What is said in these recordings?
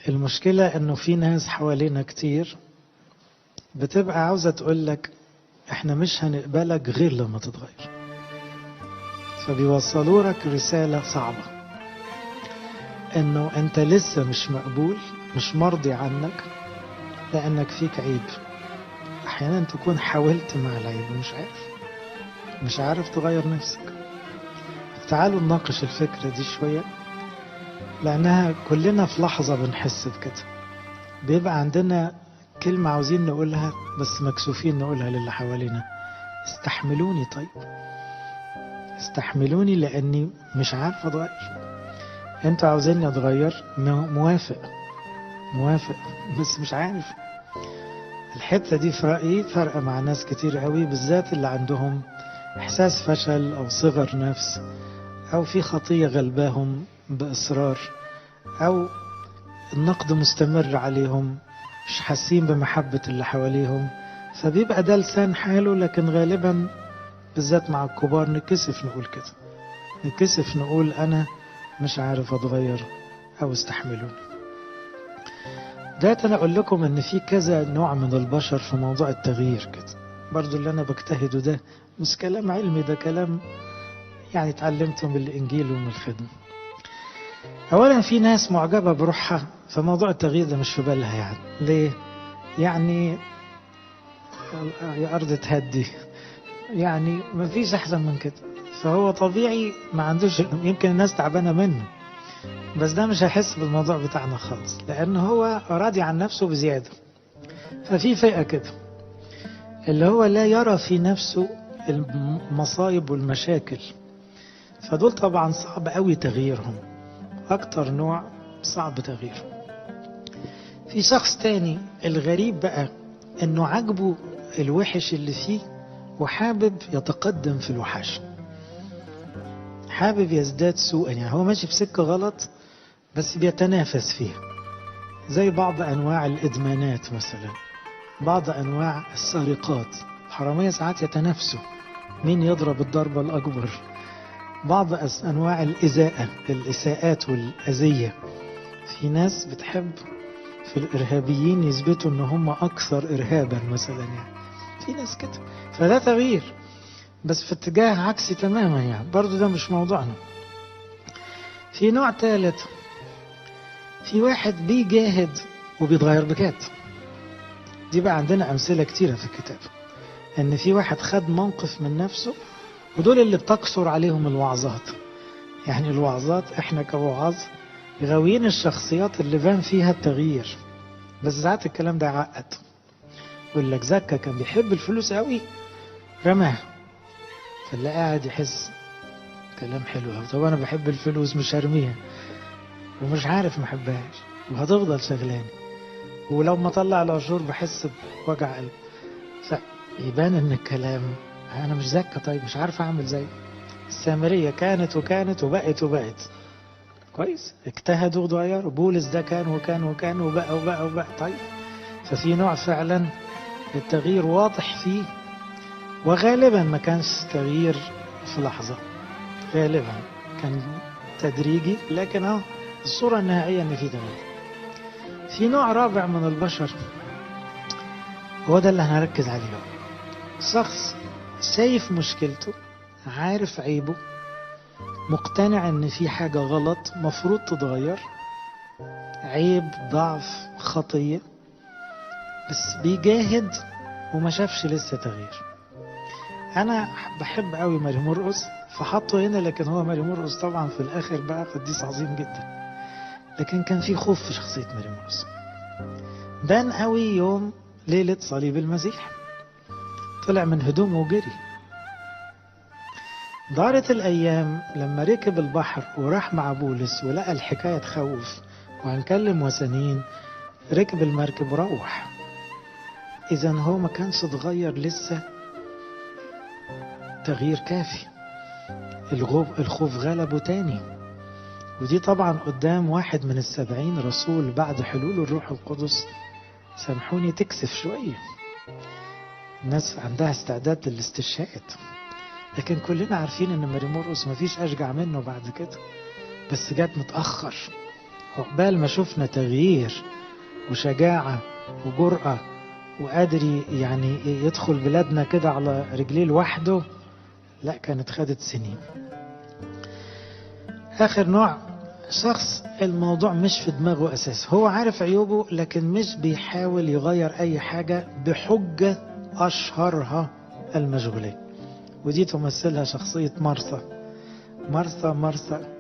المشكلة انه في ناس حوالينا كتير بتبقى عاوزة تقولك احنا مش هنقبلك غير لما تتغير، فبيوصلوا لك رسالة صعبة انه انت لسه مش مقبول، مش مرضي عنك لانك فيك عيب. احيانا تكون حاولت مع العيب ومش عارف تغير نفسك. تعالوا نناقش الفكرة دي شوية، لانها كلنا في لحظة بنحس بكده. بيبقى عندنا كلمة عاوزين نقولها بس مكسوفين نقولها للي حوالينا. استحملوني، طيب استحملوني لاني مش عارف اتغير. انتوا عاوزيني اتغير، موافق بس مش عارف. الحتة دي في رأيي فرق مع ناس كتير قوي، بالذات اللي عندهم احساس فشل او صغر نفس، او في خطية غلباهم باصرار، او النقد مستمر عليهم، مش حاسين بمحبة اللي حواليهم. فبيبقى ده لسان حاله، لكن غالبا بالذات مع الكبار نكسف نقول كده، نكسف نقول انا مش عارف اتغير او استحملوني. ده انا اقول لكم ان في كذا نوع من البشر في موضوع التغيير كده. برضو اللي انا بجتهده ده مش كلام علمي، ده كلام يعني اتعلمته من الانجيل ومن الخدمة. اولا في ناس معجبة بروحها، فموضوع التغيير ده مش في بالها. يعني ليه؟ يعني يا ارض تهدي، يعني ما فيش احسن من كده. فهو طبيعي ما عندوش، يمكن الناس تعبانة منه، بس ده مش هيحس بالموضوع بتاعنا خالص، لان هو راضي عن نفسه بزيادة. ففي فئة كده اللي هو لا يرى في نفسه المصايب والمشاكل، فدول طبعا صعب قوي تغييرهم، اكتر نوع صعب تغييره. في شخص تاني الغريب بقى انه عاجبه الوحش اللي فيه وحابب يتقدم في الوحش، حابب يزداد سوءا. يعني هو ماشي في سكة غلط بس بيتنافس فيها، زي بعض انواع الادمانات مثلا، بعض انواع السرقات. الحرامية ساعات يتنافسوا مين يضرب الضربة الاكبر. بعض انواع الاساءات والاذية، في ناس بتحب في الارهابيين يثبتوا ان هم اكثر ارهابا مثلا، يعني في ناس كده. فده تغيير بس في اتجاه عكسي تماما، يعني برضو ده مش موضوعنا. في نوع ثالث، في واحد بيجاهد وبيتغير بجد. دي بقى عندنا امثلة كتيرة في الكتاب، ان في واحد خد موقف من نفسه، ودول اللي بتكثر عليهم الوعظات. يعني الوعظات احنا كوعاظ غاويين الشخصيات اللي بان فيها التغيير، بس ساعات الكلام ده عقد. يقول لك زكا كان بيحب الفلوس قوي رماها، فاللي قاعد يحس كلام حلو قوي، طب انا بحب الفلوس مش هرميها، ومش عارف ما احبهاش وهتفضل شغلاني، ولو ما طلع العشور بحس بوجع قلب. فيبان ان الكلام انا مش زكا، طيب مش عارف اعمل زي السامرية، كانت وبقت كويس، اجتهدوا وغيروا. بولس ده كان وبقى طيب. ففي نوع فعلا التغيير واضح فيه، وغالبا ما كانش تغيير في لحظة، غالبا كان تدريجي، لكن الصورة النهائية ان في تغيير. في نوع رابع من البشر، هو ده اللي هنركز عليه بقى. شخص شايف مشكلته، عارف عيبه، مقتنع ان في حاجة غلط مفروض تتغير، عيب، ضعف، خطية، بس بيجاهد وما شافش لسه تغيير. انا بحب قوي ماري مرقس فحطه هنا، لكن هو ماري مرقس طبعا في الاخر بقى قديس عظيم جدا، لكن كان في خوف في شخصية ماري مرقس. بان قوي يوم ليلة صليب المسيح، طلع من هدومه وجري. دارت الايام لما ركب البحر وراح مع بولس ولقى الحكاية تخوف وهنكلم وثنيين، ركب المركب وروح. اذا هو ما كانش اتغير لسه تغيير كافي، الخوف غلبه تاني. ودي طبعا قدام واحد من 70 رسول بعد حلول الروح القدس، سامحوني تكسف شوية، الناس عندها استعداد للاستشهاد. لكن كلنا عارفين ان ماري مرقس مفيش اشجع منه بعد كده، بس جات متأخر. عقبال ما شفنا تغيير وشجاعة وجرأة وقادر يعني يدخل بلادنا كده على رجليه لوحده، لا كانت خدت سنين. آخر نوع شخص الموضوع مش في دماغه أساس، هو عارف عيوبه لكن مش بيحاول يغير أي حاجة بحجة أشهرها المشغولية، ودي تمثلها شخصية مرثا. مرثا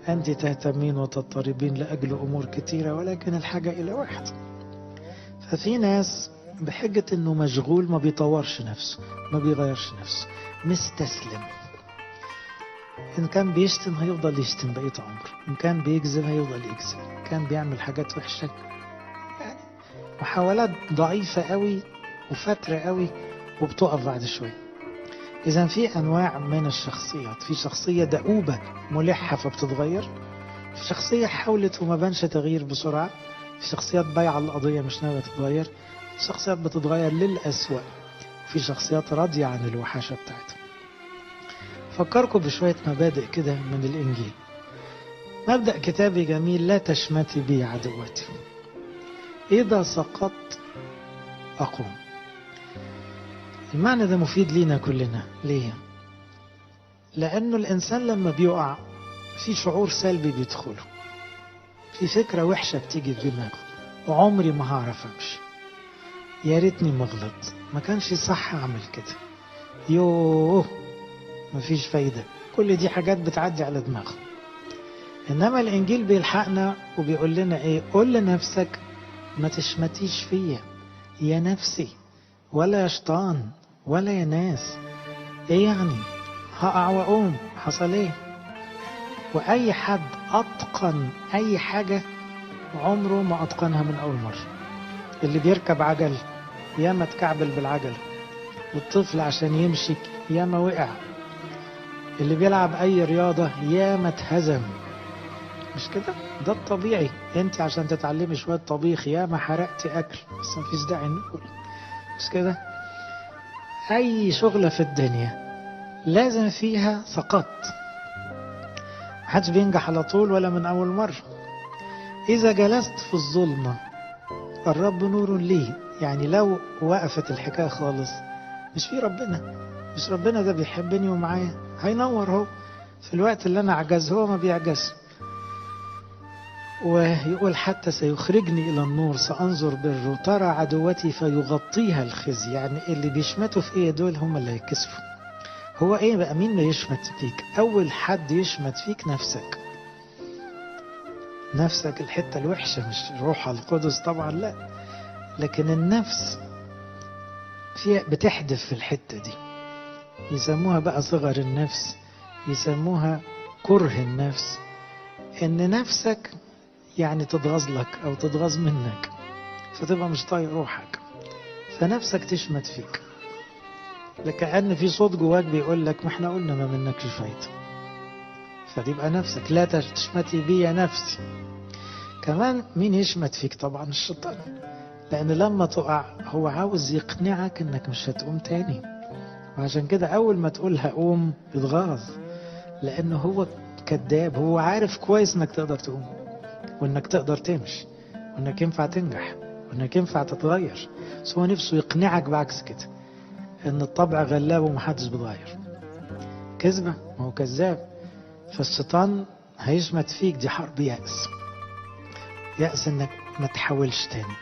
أنت تهتمين وتضطربين لأجل أمور كتيرة ولكن الحاجة إلى واحد. ففي ناس بحجة أنه مشغول ما بيطورش نفسه، ما بيغيرش نفسه، مستسلم. إن كان بيشتم هيفضل يشتم بقية عمره، إن كان بيكذب هيفضل يكذب، إن كان بيعمل حاجات وحشة، يعني محاولات ضعيفة قوي وفترة قوي وبتقف بعد شوية. إذا في أنواع من الشخصيات، في شخصية دؤوبة ملحة فبتتغير، في شخصية حاولت وما بانش تغيير بسرعة، في شخصيات بايعة القضية مش ناوية تتغير، في شخصيات بتتغير للأسوأ، في شخصيات راضية عن الوحاشة بتاعتها. فكركم بشوية مبادئ كده من الإنجيل. مبدأ كتابي جميل: لا تشمتي بي عدوتي، إذا سقطت أقوم. المعنى ده مفيد لينا كلنا. ليه؟ لأنه الإنسان لما بيقع في شعور سلبي بيدخله، في فكرة وحشة بتيجي في دماغه، وعمري ما هعرف أمشي، يا ريتني ما غلط، ما كانش صح أعمل كده، يوه مفيش فايدة. كل دي حاجات بتعدي على دماغه. إنما الإنجيل بيلحقنا وبيقول لنا إيه؟ قول لنفسك ما تشمتيش فيا يا نفسي، ولا يا شيطان، ولا يا ناس. إيه يعني؟ هقع وأقوم، حصل إيه؟ وأي حد أتقن أي حاجة عمره ما أتقنها من أول مرة. اللي بيركب عجل ياما تكعبل بالعجل، والطفل عشان يمشي ياما وقع، اللي بيلعب أي رياضة ياما اتهزم، مش كده؟ ده الطبيعي. انت عشان تتعلمي شوية طبيخ ياما حرقتي أكل، بس مفيش داعي نقول، مش كده؟ أي شغلة في الدنيا لازم فيها سقط، محدش بينجح على طول ولا من أول مرة. إذا جلست في الظلمة الرب نور لي، يعني لو وقفت الحكاية خالص مش في ربنا، مش ربنا ده بيحبني ومعايا، هينور هو في الوقت اللي أنا عجز، هو ما بيعجز. ويقول حتى سيخرجني إلى النور سأنظر بره، ترى عدوتي فيغطيها الخزي. يعني اللي بيشمتوا في إيه دول هم اللي هيكسفوا. هو إيه بقى؟ مين ما يشمت فيك؟ أول حد يشمت فيك نفسك. نفسك الحتة الوحشة، مش روح القدس طبعا لا، لكن النفس فيها بتحدف في الحتة دي. يسموها بقى صغر النفس، يسموها كره النفس. إن نفسك يعني تتغاظ لك أو تتغاظ منك فتبقى مش طايق روحك، فنفسك تشمت فيك، لكأن في صوت جواك بيقول لك ما احنا قلنا ما منكش فايدة. فتبقى نفسك لا تشمتي بي يا نفسي. كمان مين يشمت فيك؟ طبعا الشيطان، لأن لما تقع هو عاوز يقنعك انك مش هتقوم تاني، وعشان كده أول ما تقول هقوم يتغاظ، لأنه هو كذاب. هو عارف كويس انك تقدر تقوم، وانك تقدر تمشي، وانك ينفع تنجح، وانك ينفع تتغير، بس هو نفسه يقنعك بعكس كده، ان الطبع غلاب ومحدش بيتغير. كذبة، ما هو كذاب. فالشيطان هيشمت فيك، دي حرب يأس، يأس انك ما تحاولش تاني.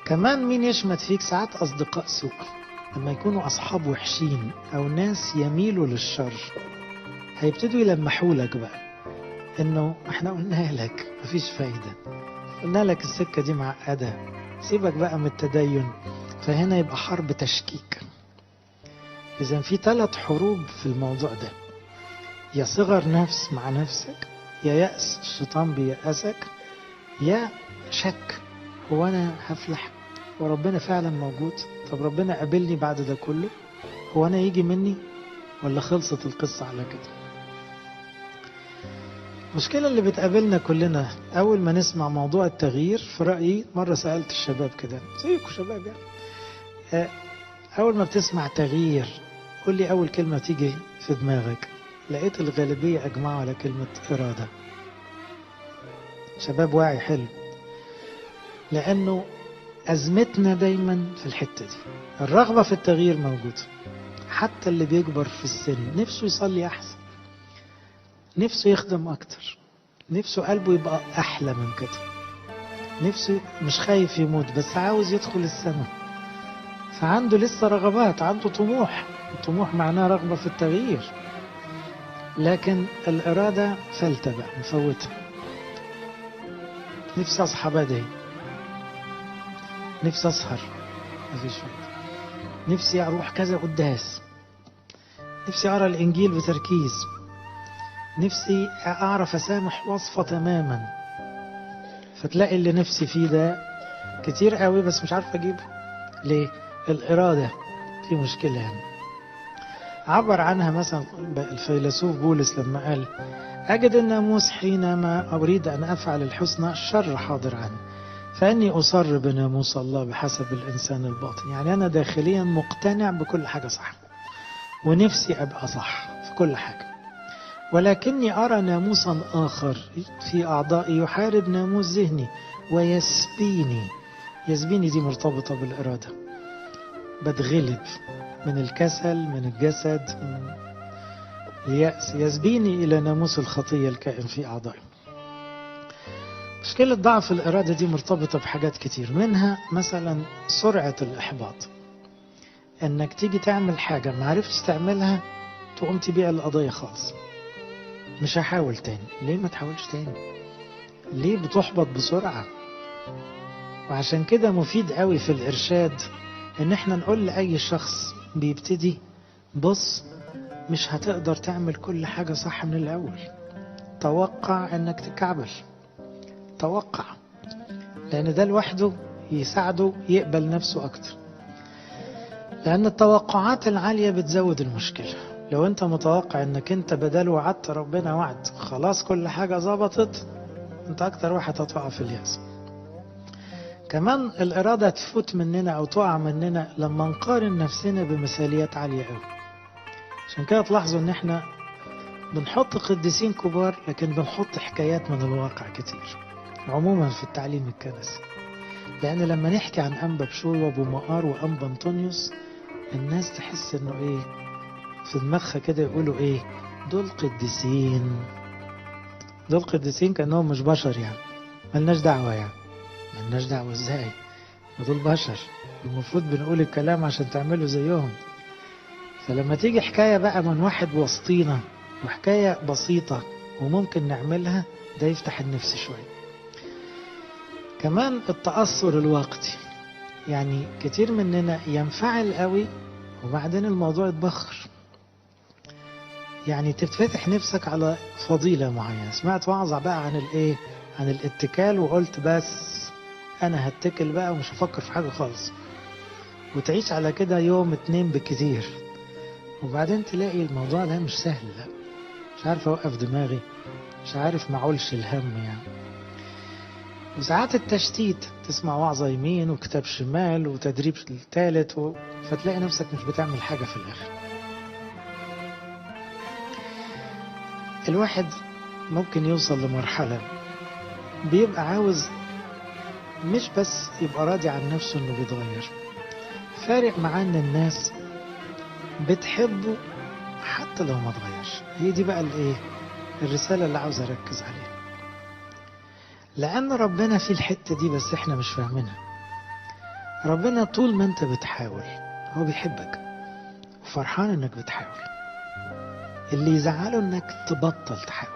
كمان مين يشمت فيك؟ ساعات اصدقاء سوء، لما يكونوا اصحاب وحشين او ناس يميلوا للشر هيبتدوا يلمحوا لك بقى انه احنا قلنا لك مفيش فايدة، قلنا لك السكة دي معقدة، سيبك بقى من التدين. فهنا يبقى حرب تشكيك. إذن في 3 حروب في الموضوع ده: يا صغر نفس مع نفسك، يا يأس الشيطان بيأسك، يا شك هو أنا هفلح وربنا فعلا موجود؟ طب ربنا قابلني بعد ده كله؟ هو أنا يجي مني ولا خلصت القصة على كده؟ المشكلة اللي بتقابلنا كلنا أول ما نسمع موضوع التغيير، في رأيي مرة سألت الشباب كده زيكم شباب يعني، أول ما بتسمع تغيير قول لي أول كلمة تيجي في دماغك. لقيت الغالبية أجمعوا على كلمة إرادة. شباب واعي حلو، لأنه أزمتنا دايما في الحتة دي. الرغبة في التغيير موجودة، حتى اللي بيكبر في السن نفسه يصلي أحسن، نفسه يخدم أكتر، نفسه قلبه يبقى أحلى من كده، نفسه مش خايف يموت بس عاوز يدخل السماء. فعنده لسه رغبات، عنده طموح. الطموح معناه رغبة في التغيير، لكن الإرادة فلتة بقى مفوتة. نفسي أصحى بدري، نفسي أسهر، مفيش فايدة. نفسي أروح كذا قداس، نفسي أقرأ الإنجيل بتركيز، نفسي أعرف أسامح وصفة تماما. فتلاقي اللي نفسي فيه ده كتير قوي بس مش عارف أجيبه. ليه؟ الإرادة في مشكلة يعني. عبر عنها مثلا الفيلسوف بولس لما قال: أجد الناموس حينما أريد أن أفعل الحسنى الشر حاضر عني، فأني أصر بناموس الله بحسب الإنسان الباطن. يعني أنا داخليا مقتنع بكل حاجة صح، ونفسي أبقى صح في كل حاجة، ولكني أرى ناموسا آخر في أعضائي يحارب ناموس ذهني ويسبيني. يسبيني دي مرتبطة بالإرادة، بتغلب من الكسل، من الجسد، من اليأس. يسبيني إلى ناموس الخطية الكائن في أعضائي. مشكلة ضعف الإرادة دي مرتبطة بحاجات كتير، منها مثلا سرعة الإحباط. إنك تيجي تعمل حاجة ما عرفتش تعملها تقوم تبيع القضية خالص، مش هحاول تاني. ليه ما تحاولش تاني؟ ليه بتحبط بسرعة؟ وعشان كده مفيد قوي في الإرشاد إن احنا نقول لأي شخص بيبتدي: بص، مش هتقدر تعمل كل حاجة صح من الأول. توقع إنك تكعبل، توقع، لأن ده لوحده يساعده يقبل نفسه أكتر. لأن التوقعات العالية بتزود المشكلة. لو أنت متوقع إنك أنت بدل وعدت ربنا وعد خلاص كل حاجة ظبطت، أنت أكتر واحد هتقع في اليأس. كمان الإرادة تفوت مننا أو تقع مننا لما نقارن نفسنا بمثاليات عالية قوي. عشان كده تلاحظوا إن إحنا بنحط قديسين كبار لكن بنحط حكايات من الواقع كتير عموما في التعليم الكنسي. لأن لما نحكي عن أنبا بشوي وأبو مقار وأنبا أنطونيوس، الناس تحس إنه إيه في دماغها كده، يقولوا إيه دول قديسين، دول قديسين كأنهم مش بشر يعني، ملناش دعوة يعني. ملناش دعوة إزاي؟ دول بشر، المفروض بنقول الكلام عشان تعملوا زيهم. فلما تيجي حكاية بقى من واحد وسطينا وحكاية بسيطة وممكن نعملها، ده يفتح النفس شوية. كمان التأثر الوقتي، يعني كتير مننا ينفعل قوي وبعدين الموضوع يتبخر. يعني تفتح نفسك على فضيلة معينة، سمعت وعظة بقى عن الايه، عن الاتكال، وقلت بس انا هتكل بقى ومش هفكر في حاجة خالص، وتعيش على كده يوم 2 بكتير، وبعدين تلاقي الموضوع ده مش سهل. لا، مش عارف اوقف دماغي، مش عارف معولش الهم يعني. وساعات التشتيت، تسمع وعظة يمين وكتاب شمال وتدريب الثالث فتلاقي نفسك مش بتعمل حاجة في الآخر. الواحد ممكن يوصل لمرحلة بيبقى عاوز مش بس يبقى راضي عن نفسه انه بيتغير، فارق معاه ان الناس بتحبه حتى لو ما اتغيرش. هي دي بقى الايه، الرسالة اللي عاوز اركز عليها. لأن ربنا في الحتة دي بس احنا مش فاهمينها. ربنا طول ما انت بتحاول هو بيحبك وفرحان انك بتحاول. اللي يزعله انك تبطل تحاول.